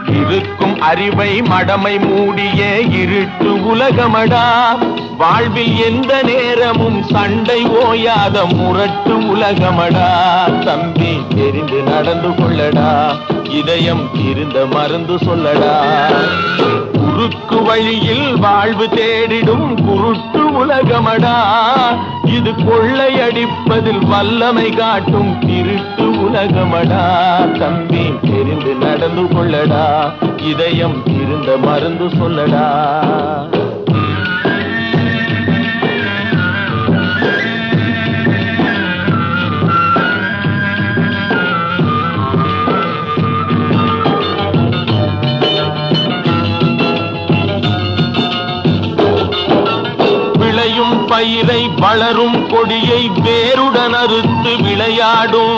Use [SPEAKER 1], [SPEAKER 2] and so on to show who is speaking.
[SPEAKER 1] இருக்கும் அறிவை மடமை மூடிய இருட்டு உலகமடா. வாழ்வில் எந்த நேரமும் சண்டை ஓயாத முரட்டு உலகமடா. தம்பி தெரிந்து நடந்து கொள்ளடா, இதயம் இருந்த மருந்து சொல்லடா. குறுக்கு வழியில் வாழ்வு தேடிடும் குருட்டு உலகமடா. இது கொள்ளையடிப்பதில் வல்லமை காட்டும் திருட்டு உலகமடா. தம்பி தெரிந்து நடந்து கொள்ளடா, இதயம் இருந்த மருந்து சொல்லடா. பயிரை வளரும் கொடியை வேருடன் அறுத்து விளையாடும்